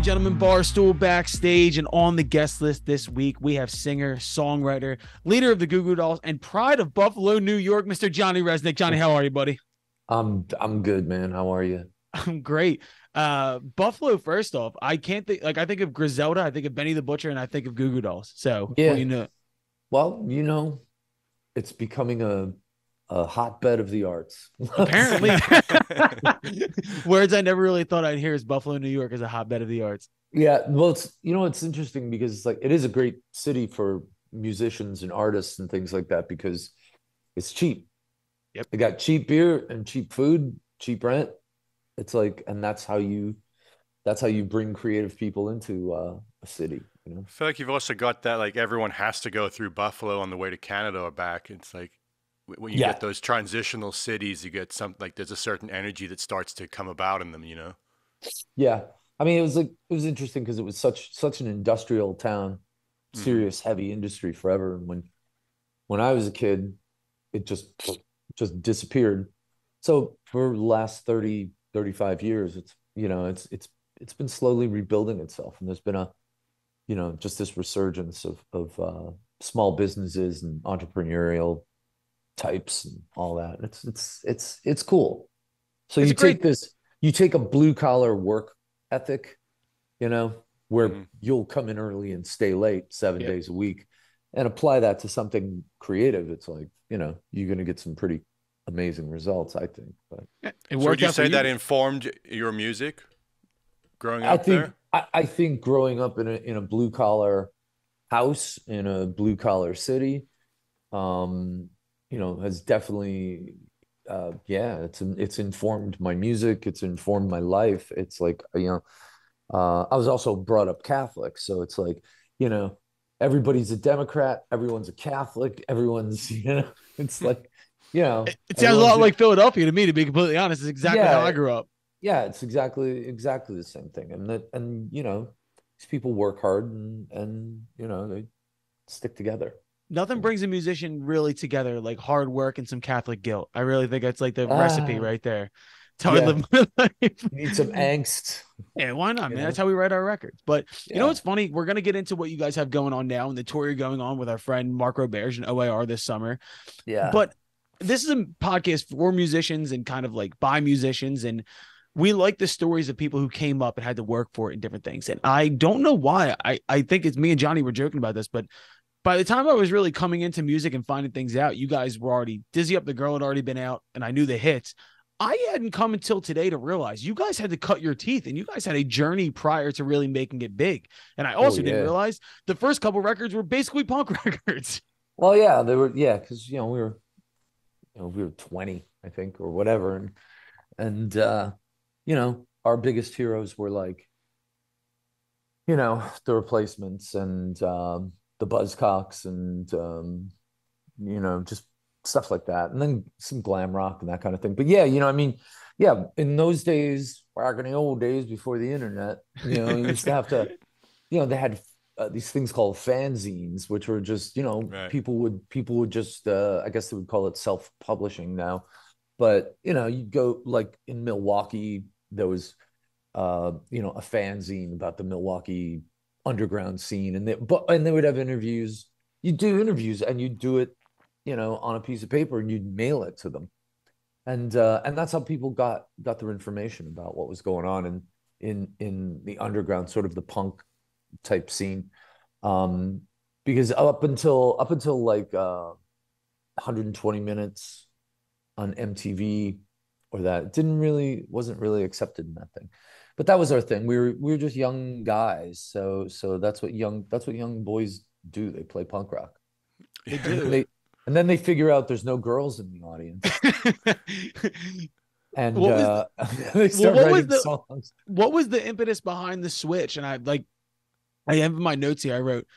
and gentlemen, Barstool Backstage, and on the guest list this week, we have singer, songwriter, leader of the Goo Goo Dolls, and pride of Buffalo, New York, Mr. Johnny Rzeznik. Johnny, how are you, buddy? I'm good, man. How are you? I'm great. Buffalo, first off, I can't think, I think of Griselda, I think of Benny the Butcher, and I think of Goo Goo Dolls. So, well, Yeah. you know, Well, it's becoming a hotbed of the arts. apparently, words I never really thought I'd hear is Buffalo, New York is a hotbed of the arts. Yeah, well, it's interesting because it's like it is a great city for musicians and artists and things like that because it's cheap. Yep. They got cheap beer and cheap food, cheap rent. It's like, and that's how you bring creative people into a city, you know? I feel like you've also got that, like everyone has to go through Buffalo on the way to Canada or back. It's like when you Yeah. get those transitional cities, you get like there's a certain energy that starts to come about in them, Yeah. I mean, it was interesting because it was such an industrial town, Mhm. serious heavy industry forever. And when I was a kid, it just disappeared. So for the last 30, 35 years, it's been slowly rebuilding itself. And there's been just this resurgence of small businesses and entrepreneurial types and all that. It's cool. So It's a great, you take a blue collar work ethic, where Mhm. you'll come in early and stay late 7 yeah. days a week and apply that to something creative. It's like, you're going to get some pretty amazing results, I think. But It So would worked you out for say that you. informed your music growing I up think there? I think growing up in a blue collar house in a blue collar city, has definitely yeah, it's informed my music, it's informed my life. It's like, I was also brought up Catholic, so it's like, you know, everybody's a Democrat, everyone's a Catholic, everyone's, it's like, It sounds a everyone's lot like Philadelphia to me, to be completely honest. It's exactly how yeah, I grew up. yeah, it's exactly the same thing. And these people work hard and they stick together. Nothing So, brings a musician really together like hard work and some Catholic guilt. I really think that's like the recipe ah, right there. That's how I yeah, live my life. you need some angst, Yeah, why not, you man? That's know? how we write our records. But you know Yeah, what's funny? We're gonna get into what you guys have going on now and the tour you're going on with our friend Mark Roberge and OAR this summer. yeah. But this is a podcast for musicians and kind of like by musicians. And we like the stories of people who came up and had to work for it and different things. And I don't know why. I think it's me and Johnny were joking about this, but by the time I was really coming into music and finding things out, you guys were already Dizzy Up the Girl had already been out, and I knew the hits. I hadn't come until today to realize you guys had to cut your teeth and you guys had a journey prior to really making it big. And I Oh also didn't yeah. realize the first couple records were basically punk records. Well, yeah, they were, yeah, because we were 20, I think, or whatever, and our biggest heroes were like, the Replacements and the Buzzcocks and just stuff like that, and then some glam rock and that kind of thing. But yeah, I mean, yeah, in those days, back in the old days before the internet, you used to have to, they had these things called fanzines, which were just, Right. people would just, I guess they would call it self-publishing now, but you'd go like in Milwaukee, there was a fanzine about the Milwaukee underground scene, and they would have interviews. You do interviews, and you do it, on a piece of paper, and you'd mail it to them, and that's how people got their information about what was going on in the underground, sort of the punk type scene. Um, because up until like 120 minutes on MTV or that, it wasn't really accepted in that thing. But that was our thing. We were just young guys, so that's what young boys do. They play punk rock, They and then do. they figure out there's no girls in the audience, and what was they well, start writing songs. what was the impetus behind the switch? And I have in my notes here, I wrote,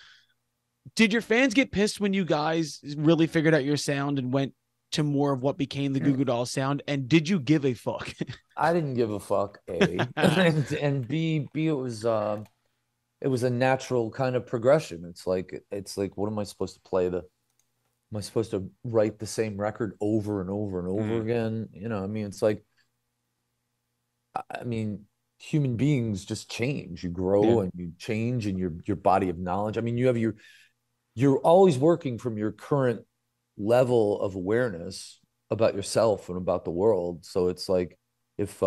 did your fans get pissed when you guys really figured out your sound and went to more of what became the Goo Goo Dolls sound? And did you give a fuck? I didn't give a fuck, A, and B, it was a natural kind of progression. It's like what am I supposed to play the am I supposed to write the same record over and over and over Mhm. again? I mean, it's like, I mean, human beings just change. You Yeah. grow and you change in your body of knowledge. I mean, you have you're always working from your current level of awareness about yourself and about the world. So it's like if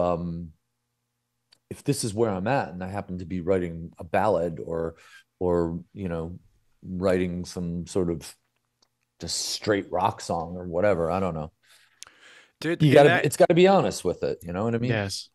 this is where I'm at and I happen to be writing a ballad or writing some sort of just straight rock song or whatever, I don't know. Did You in gotta that it's gotta be honest with it, you know what I mean? Yes.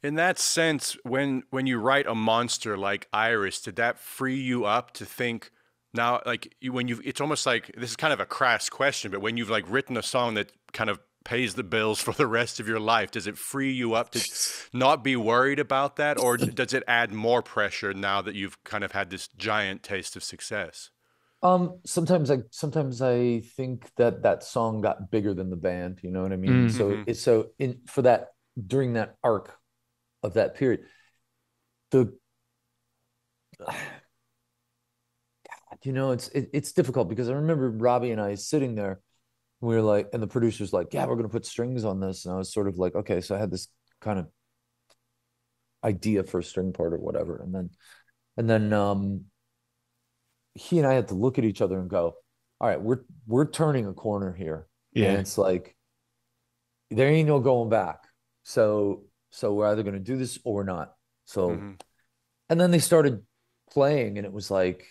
in that sense, when you write a monster like Iris, did that free you up to think now, like when you've, it's almost like this is kind of a crass question, but when you've like written a song that kind of pays the bills for the rest of your life, does it free you up to not be worried about that, or does it add more pressure now that you've kind of had this giant taste of success? Sometimes I think that that song got bigger than the band, you know what I mean? Mm. So Mm-hmm. it's so in for that during that arc of that period, the it's difficult because I remember Robbie and I sitting there, and we were like, and the producer's like, yeah, we're gonna put strings on this. And I was sort of like, okay, so I had this kind of idea for a string part or whatever. And then he and I had to look at each other and go, all right, we're turning a corner here. And Yeah. it's like there ain't no going back. So we're either gonna do this or we're not. So Mm-hmm. and then they started playing, and it was like,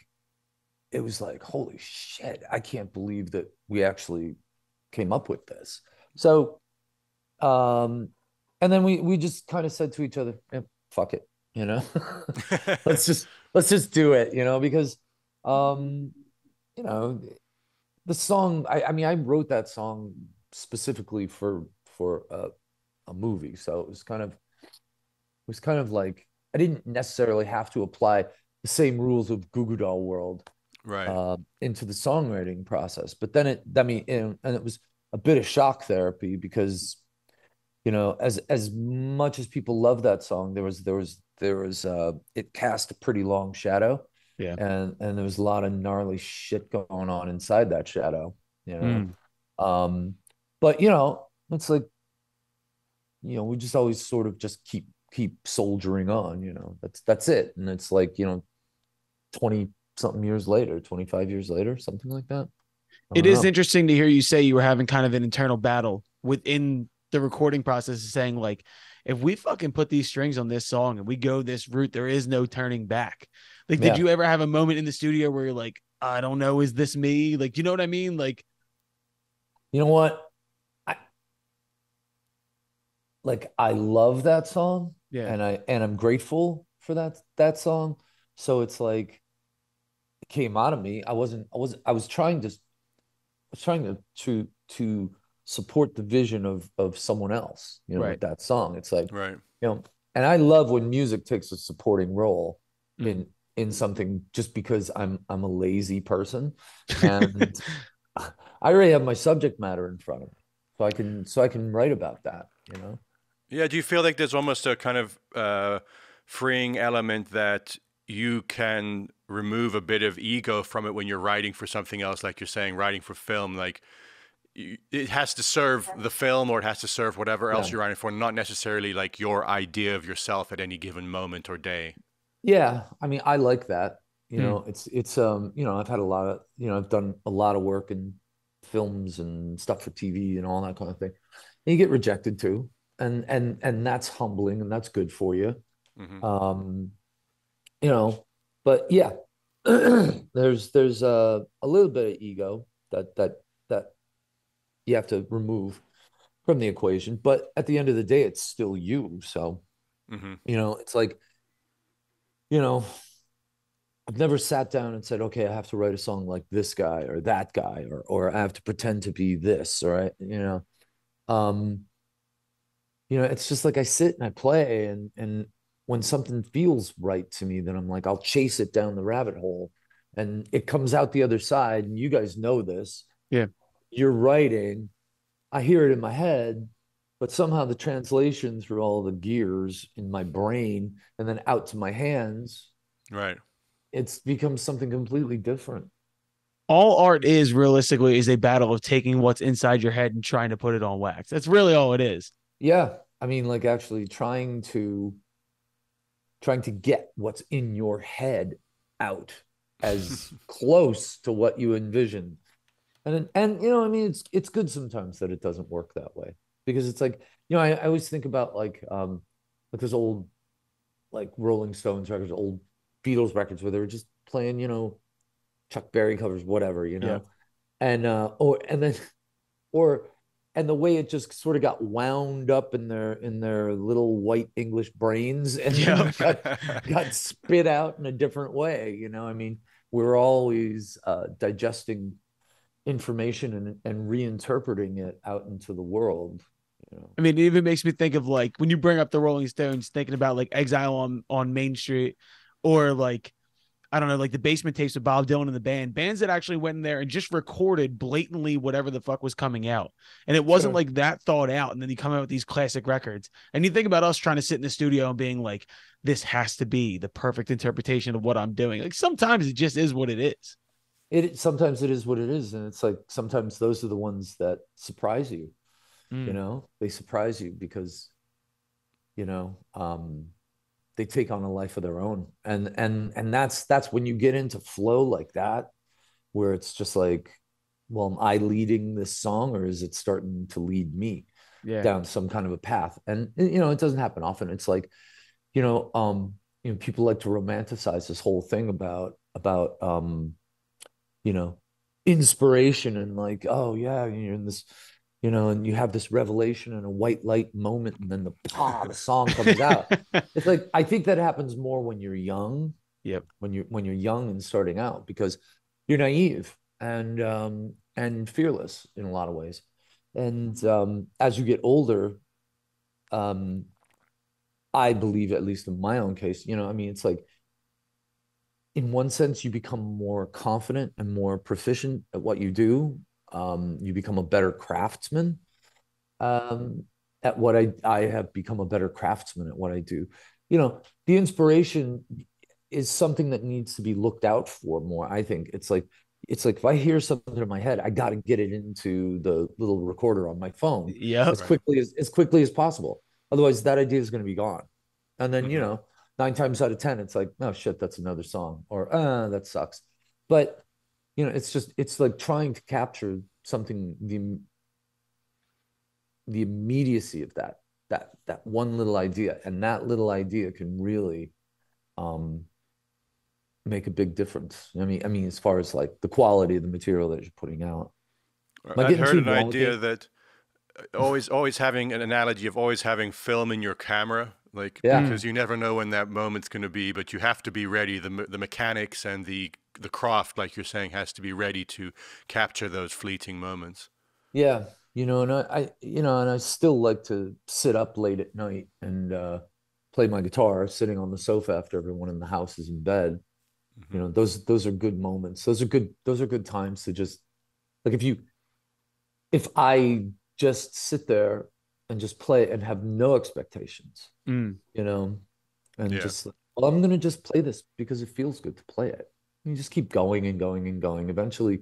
holy shit, I can't believe that we actually came up with this. So um and then we just kind of said to each other, eh, fuck it, you know. Let's just do it, because um you know the song, I mean, I wrote that song specifically for a movie. So it was kind of like I didn't necessarily have to apply the same rules of Goo Goo Doll World Right. into the songwriting process. But then I mean, and it was a bit of shock therapy because as much as people love that song, there was it cast a pretty long shadow, Yeah. and there was a lot of gnarly shit going on inside that shadow, you know. Mm. Um, but it's like we just always sort of just keep soldiering on, that's it. And it's like 20 something years later, 25 years later, something like that. I It don't is know. interesting to hear you say you were having kind of an internal battle within the recording process, saying like, if we fucking put these strings on this song and we go this route, there is no turning back. Like, did Yeah. you ever have a moment in the studio where you're like, I don't know, is this me? Like, you know what I mean? Like, You know what? I I love that song, yeah, and I'm grateful for that song. So it's like it came out of me. I was trying to support the vision of someone else, right. with that song. It's like, Right. you know, and I love when music takes a supporting role Mm. in something just because I'm a lazy person, and I already have my subject matter in front of me. So I can write about that. Yeah, do you feel like there's almost a kind of freeing element that you can remove a bit of ego from it when you're writing for something else, like you're saying, writing for film, like it has to serve the film or it has to serve whatever else Yeah. you're writing for, not necessarily like your idea of yourself at any given moment or day. Yeah, I mean, I like that. Mm. I've had a lot of, I've done a lot of work in films and stuff for TV and all that kind of thing. And you get rejected too. And that's humbling and that's good for you. Hmm. Um, you know, but yeah, there's a little bit of ego that you have to remove from the equation. But at the end of the day, it's still you. So, Hmm. it's like, you know, I've never sat down and said, okay, I have to write a song like this guy or that guy, or I have to pretend to be this, or um, it's just like I sit and I play, and when something feels right to me, then I'm like, I'll chase it down the rabbit hole, and it comes out the other side. And you guys know this. Yeah. You're writing, I hear it in my head, but somehow the translation through all the gears in my brain and then out to my hands, Right. it's become something completely different. All art is realistically is a battle of taking what's inside your head and trying to put it on wax. That's really all it is. Yeah. I mean, like actually trying to trying to get what's in your head out as close to what you envisioned. And you know, I mean, it's good sometimes that it doesn't work that way, because it's like, you know, I always think about like those old like Rolling Stones records, old Beatles records where they were just playing, you know, Chuck Berry covers, whatever, you Yeah. know, and or and the way it just sort of got wound up in their little white English brains and Yeah. then got spit out in a different way. You know, I mean, we're always digesting information and reinterpreting it out into the world. You know? I mean, it even makes me think of like when you bring up the Rolling Stones, thinking about like Exile on Main Street, or like I don't know, like the Basement Tapes of Bob Dylan and the band, bands that actually went in there and just recorded blatantly whatever the fuck was coming out. And it wasn't Sure. like that thought out. And then you come out with these classic records. And you think about us trying to sit in the studio and being like, this has to be the perfect interpretation of what I'm doing. Like sometimes it just is what it is. It sometimes it is what it is, and it's like sometimes those are the ones that surprise you. You Mm. know, they surprise you because you know they take on a life of their own, and that's when you get into flow like that, where it's just like, well, am I leading this song or is it starting to lead me Yeah. down some kind of a path? And you know, it doesn't happen often. It's like, you know, people like to romanticize this whole thing about you know, inspiration and like, oh yeah, you're in this, you know, and you have this revelation and a white light moment, and then the song comes out. It's like I think that happens more when you're young, Yep. when you're young and starting out, because you're naive and fearless in a lot of ways. And as you get older, um, I believe, at least in my own case, you know, I mean, it's like in one sense, you become more confident and more proficient at what you do. You become a better craftsman um, at what I have become a better craftsman at what I do. You know, the inspiration is something that needs to be looked out for more. I think it's like if I hear something in my head, I got to get it into the little recorder on my phone Yep. as quickly as possible. Otherwise, that idea is going to be gone. And then, you Mhm. know, 9 times out of 10, it's like, oh shit, that's another song, or that sucks. But you know, it's like trying to capture something, the immediacy of that one little idea, and that little idea can really um make a big difference. I mean, as far as like the quality of the material that you're putting out. Am I I'd getting heard too an idea wonky? that always having an analogy of always having film in your camera, like Yeah. Mm. because you never know when that moment's going to be, but you have to be ready. The mechanics and the craft, like you're saying, has to be ready to capture those fleeting moments. Yeah. You know, and you know, and I still like to sit up late at night and play my guitar sitting on the sofa after everyone in the house is in bed. You Hmm. know, those are good moments. Those are good times to just like if I just sit there and just play and have no expectations, Mm. you know, and Yeah. just, well, I'm gonna just play this because it feels good to play it. You just keep going and going and going. Eventually,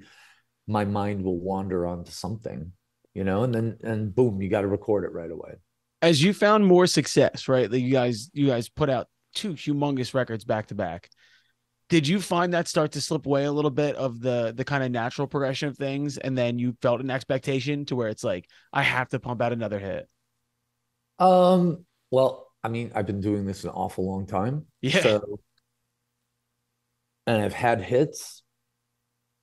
my mind will wander onto something, you know, and boom, you got to record it right away. As you found more success, right? Like you guys put out two humongous records back to back. Did you find that start to slip away a little bit of the kind of natural progression of things, and then you felt an expectation to where it's like I have to pump out another hit? Well, I mean, I've been doing this an awful long time, Yeah. so and I've had hits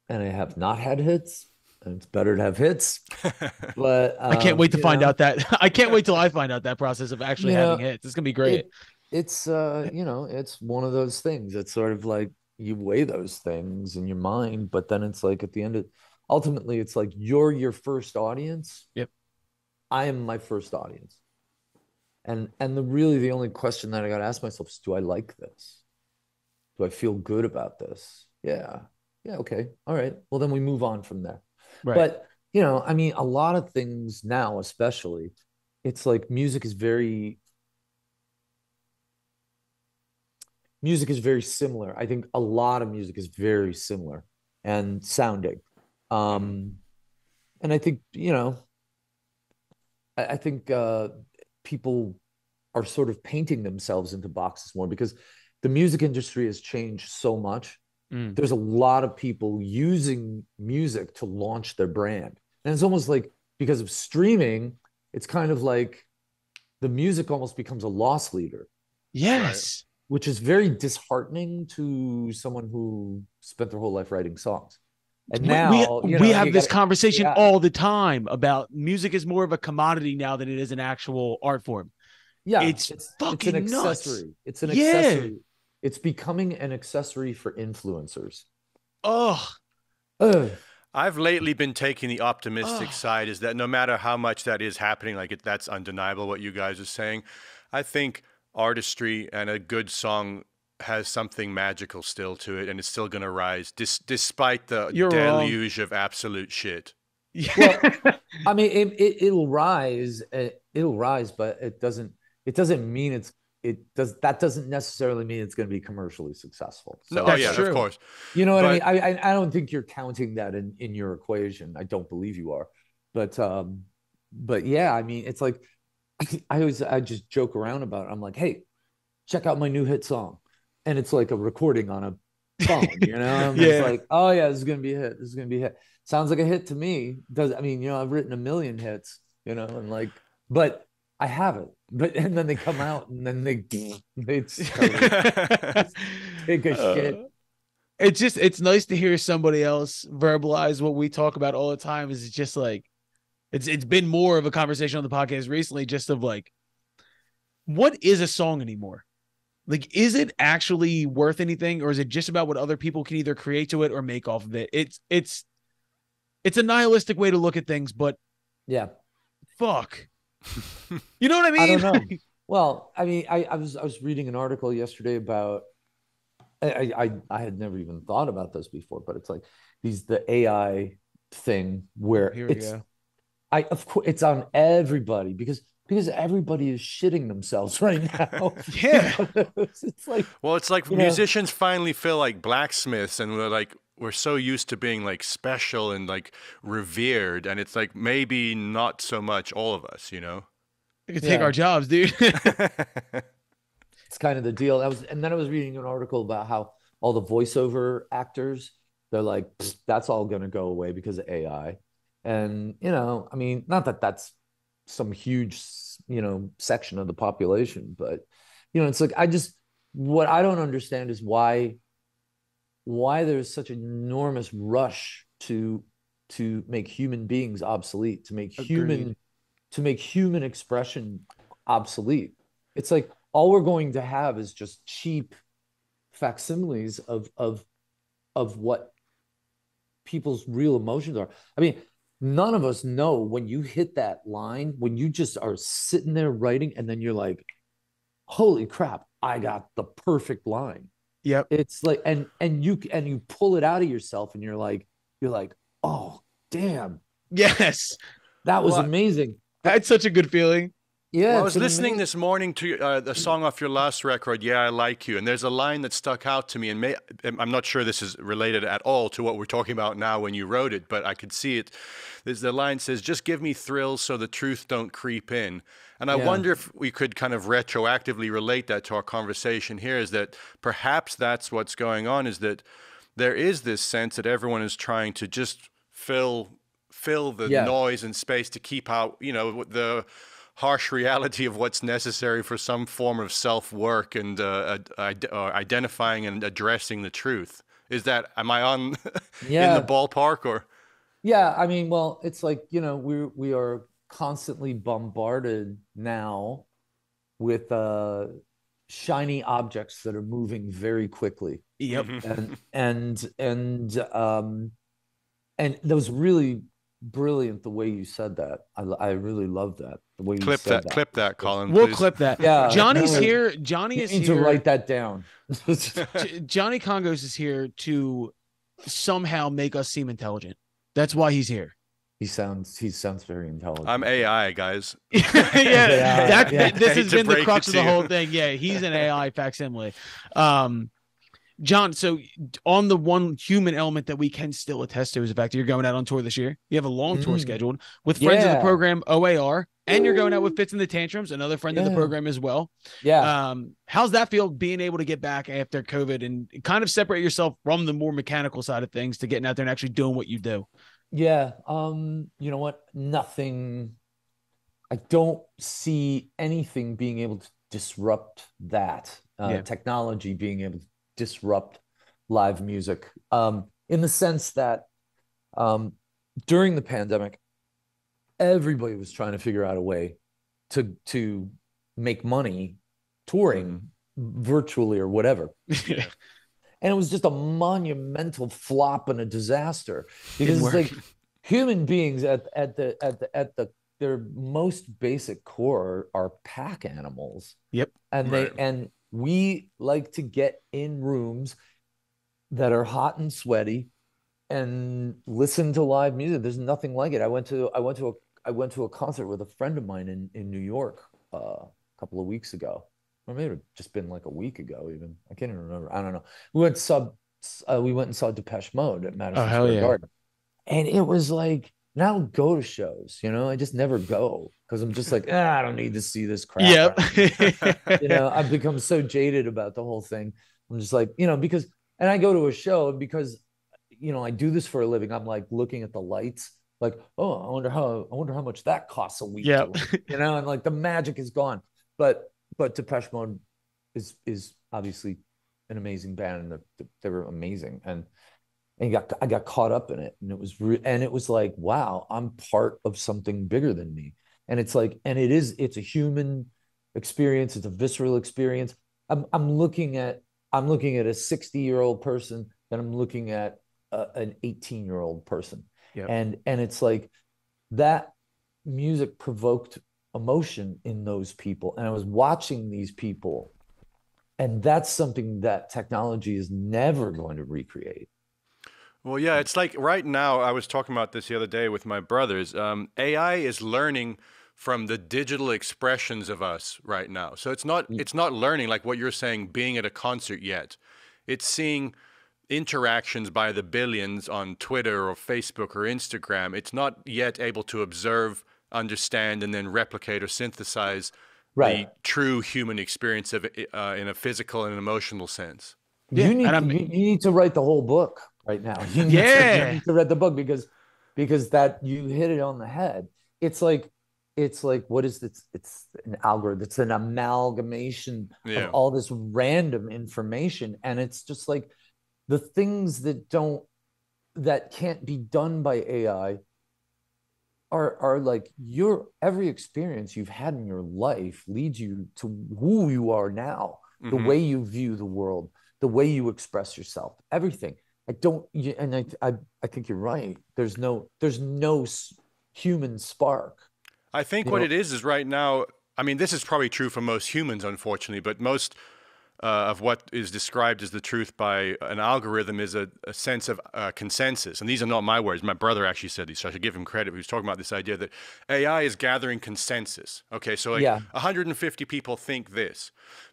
and I have not had hits, and it's better to have hits. But I can't wait to you find know, out that I can't wait till I find out that process of actually you having know, hits. It's gonna be great. it it's you know, it's one of those things. It's sort of like you weigh those things in your mind, but then it's like at the end of ultimately it's like you're your first audience. Yep. I am my first audience. And the only question that I got to ask myself is, do I like this? Do I feel good about this? Yeah. Yeah, okay. All right. Well, then we move on from there. Right. But, you know, I mean, a lot of things now, especially, it's like music is very similar. I think a lot of music is very similar and sounding. Hmm. Um, and I think, you know, I think people are sort of painting themselves into boxes more, because the music industry has changed so much. There's a lot of people using music to launch their brand. And it's almost like, because of streaming, it's kind of like the music almost becomes a loss leader. Yes. Right? Which is very disheartening to someone who spent their whole life writing songs. And now we have this conversation all the time about music is more of a commodity now than it is an actual art form. Yeah, it's fucking an accessory. nuts. It's an accessory. It's becoming an accessory for influencers. I've lately been taking the optimistic side, is that no matter how much that is happening, like that's undeniable what you guys are saying. I think artistry and a good song has something magical still to it, and it's still going to rise despite the deluge of absolute shit. Well, I mean, it'll rise, but it doesn't mean that doesn't necessarily mean it's going to be commercially successful. So, of course. You know what I mean? I don't think you're counting that in your equation. I don't believe you are, but yeah, I mean, it's like, I just joke around about it. I'm like, hey, check out my new hit song. And it's like a recording on a phone, you know? I'm just like, oh yeah, this is going to be a hit. This is going to be a hit. Sounds like a hit to me. I mean, you know, I've written a million hits, you know, and like, but I haven't. And then they come out and then they take a shit. It's nice to hear somebody else verbalize what we talk about all the time. Is it's just like, it's been more of a conversation on the podcast recently, just of like, what is a song anymore? Like, is it actually worth anything, or is it just about what other people can either create to it or make off of it? It's a nihilistic way to look at things, but yeah, fuck. You know what I mean? I don't know. Well, I mean, I was reading an article yesterday about, I had never even thought about this before, but it's like the AI thing where of course it's on everybody, because everybody is shitting themselves right now. Yeah. It's like, well, it's like musicians finally feel like blacksmiths, and we're so used to being like special and like revered, and it's like maybe not so much all of us, you know? We could take our jobs, dude. It's kind of the deal. And then I was reading an article about how all the voiceover actors, they're like, that's all going to go away because of AI. And, you know, I mean, not that that's some huge, you know, section of the population, but, you know, it's like, what I don't understand is why there's such an enormous rush to make human beings obsolete, to make human expression obsolete. It's like, all we're going to have is just cheap facsimiles of what people's real emotions are. I mean, none of us know when you hit that line, when you just are sitting there writing, and then you're like, holy crap, I got the perfect line. Yep. It's like, and you pull it out of yourself, and you're like, oh damn. Yes. That was amazing. That's such a good feeling. Yeah. Well, I was listening this morning to the song off your last record, Yeah, I Like You. And there's a line that stuck out to me. And I'm not sure this is related at all to what we're talking about now when you wrote it, but I could see it. The line says, just give me thrills so the truth don't creep in. And I wonder if we could kind of retroactively relate that to our conversation here, is that perhaps that's what's going on, is that there is this sense that everyone is trying to just fill the noise and space to keep out, you know, the harsh reality of what's necessary for some form of self-work and identifying and addressing the truth. Am I on in the ballpark, or? Yeah, I mean, well, it's like, you know, we are constantly bombarded now with shiny objects that are moving very quickly. Yep. And that was really brilliant the way you said that. I really love that. The way you said that. Clip that, Colin. We'll please. clip that. Yeah. Johnny's here. Johnny is here to write that down. Johnny Congos is here to somehow make us seem intelligent. That's why he's here. He sounds very intelligent. I'm AI, guys. This has been the crux of the whole thing. Yeah, he's an AI facsimile. John, so on the one human element that we can still attest to is the fact that you're going out on tour this year. You have a long tour scheduled with friends of the Yeah. program, OAR, and you're going out with Fits and the Tantrums, another friend of the program as well. Yeah. How's that feel being able to get back after COVID and kind of separate yourself from the more mechanical side of things to getting out there and actually doing what you do? Yeah. You know what? Nothing. I don't see anything being able to disrupt that. Technology being able to disrupt live music. In the sense that during the pandemic, everybody was trying to figure out a way to make money touring virtually or whatever. And it was just a monumental flop and a disaster because it's like human beings at their most basic core are pack animals. Yep. And we like to get in rooms that are hot and sweaty and listen to live music. There's nothing like it. I went to a concert with a friend of mine in New York a couple of weeks ago, or maybe it just been like a week ago. Even I can't even remember. I don't know. We went and saw Depeche Mode at Madison Square Garden, and it was like, now I don't go to shows. I just never go because I'm just like, I don't need to see this crap. Yep. I've become so jaded about the whole thing. I'm just like, because, and I go to a show because I do this for a living. I'm like looking at the lights, like, oh, I wonder how much that costs a week. Yep. And like the magic is gone. But Depeche Mode is obviously an amazing band, and they were amazing. And I got caught up in it, and it was like, wow, I'm part of something bigger than me. And it's like, and it's a human experience. It's a visceral experience. I'm looking at a 60-year-old person, and I'm looking at an 18-year-old person. Yep. And it's like that music provoked emotion in those people. And I was watching these people, and that's something that technology is never going to recreate. Well, yeah, it's like right now, I was talking about this the other day with my brothers. AI is learning from the digital expressions of us right now. So it's not learning like what you're saying, being at a concert yet. It's seeing interactions by the billions on Twitter or Facebook or Instagram. It's not yet able to observe, understand, and then replicate or synthesize the true human experience of it in a physical and emotional sense. You need to write the whole book right now. You need to read the book because that you hit it on the head. It's like what is this? It's an algorithm. It's an amalgamation of all this random information, and it's just like the things that can't be done by AI are like every experience you've had in your life leads you to who you are now, the way you view the world, the way you express yourself, everything. I think you're right. There's no human spark. I think what it is right now, I mean, this is probably true for most humans, unfortunately, but most of what is described as the truth by an algorithm is a sense of consensus. And these are not my words. My brother actually said these, so I should give him credit. He was talking about this idea that AI is gathering consensus. Okay, so 150 people think this.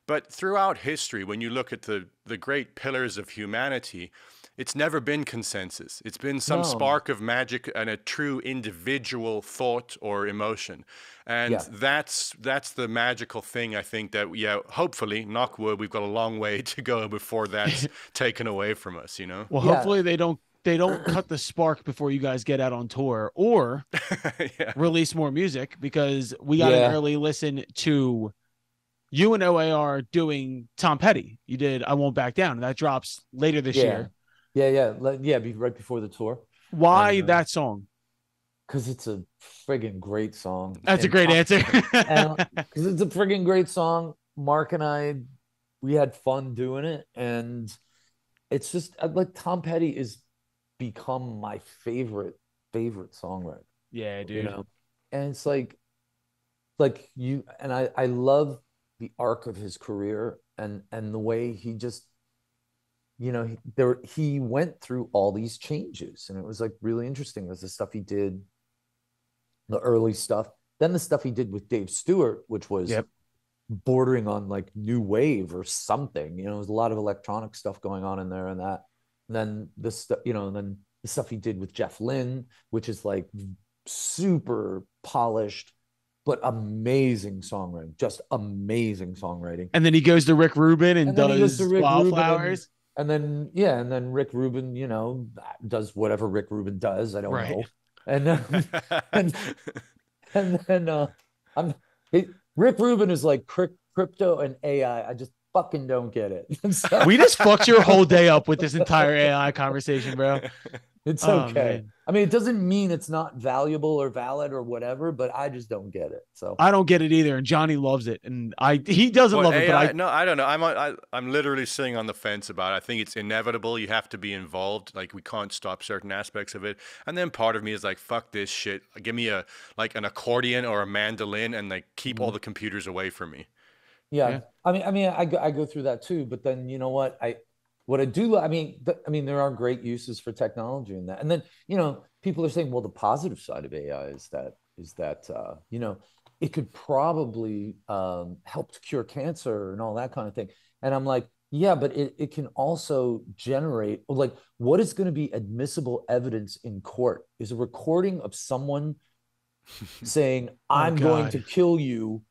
But throughout history, when you look at the great pillars of humanity, it's never been consensus. It's been some spark of magic and a true individual thought or emotion. And that's the magical thing, I think, that, hopefully, knock wood, we've got a long way to go before that's taken away from us, Well, hopefully they don't cut the spark before you guys get out on tour or release more music, because we got an early listen to you and OAR doing Tom Petty. You did I Won't Back Down, and that drops later this year. Right before the tour. Why that song? Because it's a friggin' great song. That's a great answer. Because it's a friggin' great song. Mark and I, we had fun doing it, and it's just like Tom Petty has become my favorite songwriter. Yeah, dude. And it's like you and I love the arc of his career and the way he just he went through all these changes, and it was like really interesting. There's the stuff he did, the early stuff, then the stuff he did with Dave Stewart, which was bordering on like new wave or something. You know, there's a lot of electronic stuff going on in there, and that. And then this, you know, and then the stuff he did with Jeff Lynne, which is like super polished, but amazing songwriting, just amazing songwriting. And then he goes to Rick Rubin and then he goes does to Rick Wildflowers. and then yeah, and then Rick Rubin, you know, does whatever Rick Rubin does. I don't know. And and then Rick Rubin is like crypto and AI. I just fucking don't get it. So, We just fucked your whole day up with this entire AI conversation, bro. it's Oh, okay. man. I mean, it doesn't mean it's not valuable or valid or whatever, but I just don't get it. So I don't get it either, and Johnny loves it, and he doesn't Well, love it, AI, but no, I don't know. I'm literally sitting on the fence about it. I think it's inevitable. You have to be involved. Like, we can't stop certain aspects of it. And then part of me is like, fuck this shit. Give me an accordion or a mandolin, and like keep all the computers away from me. yeah. I mean, I go through that too. But then you know what I do. I mean, there are great uses for technology in that. And then you know, people are saying, well, the positive side of AI is that you know, it could probably help to cure cancer and all that kind of thing. And I'm like, yeah, but it can also generate, like, what is going to be admissible evidence in court is a recording of someone saying, I'm going to kill you.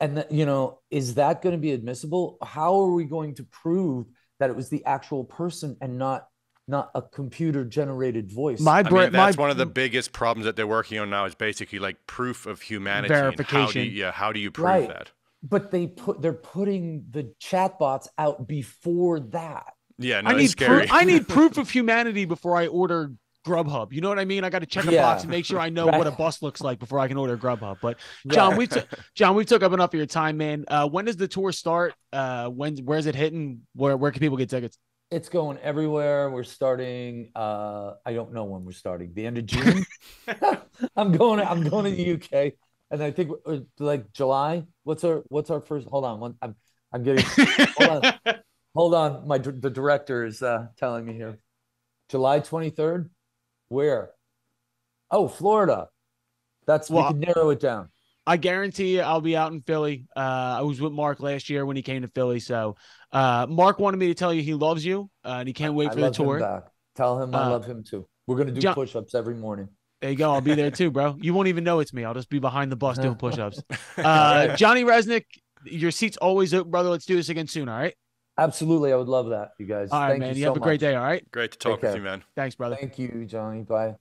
And that, you know, is that going to be admissible? How are we going to prove that it was the actual person and not a computer generated voice? That's one of the biggest problems that they're working on now, is basically like proof of humanity. Verification. How do you prove that? But they're putting the chatbots out before that. Yeah, no, it's scary. I need proof of humanity before I order Grubhub. You know what I mean? I got to check a box and make sure I know what a bus looks like before I can order Grubhub. But John, we took up enough of your time, man. When does the tour start? Where's it hitting? Where can people get tickets? It's going everywhere. We're starting. I don't know when we're starting. The end of June. I'm going to the UK, and I think like July. What's our first? Hold on. I'm getting. Hold on. The director is telling me here. July 23rd. Where? Oh, Florida. We can narrow it down. I guarantee you I'll be out in Philly. I was with Mark last year when he came to Philly. So Mark wanted me to tell you he loves you and he can't wait for the tour. Him back. Tell him I love him too. We're going to do push-ups every morning. There you go. I'll be there too, bro. You won't even know it's me. I'll just be behind the bus doing push-ups. Johnny Rzeznik, your seat's always open, brother. Let's do this again soon, all right? Absolutely. I would love that, you guys. All right, man. You have a great day, all right? Great to talk with you, man. Thanks, brother. Thank you, Johnny. Bye.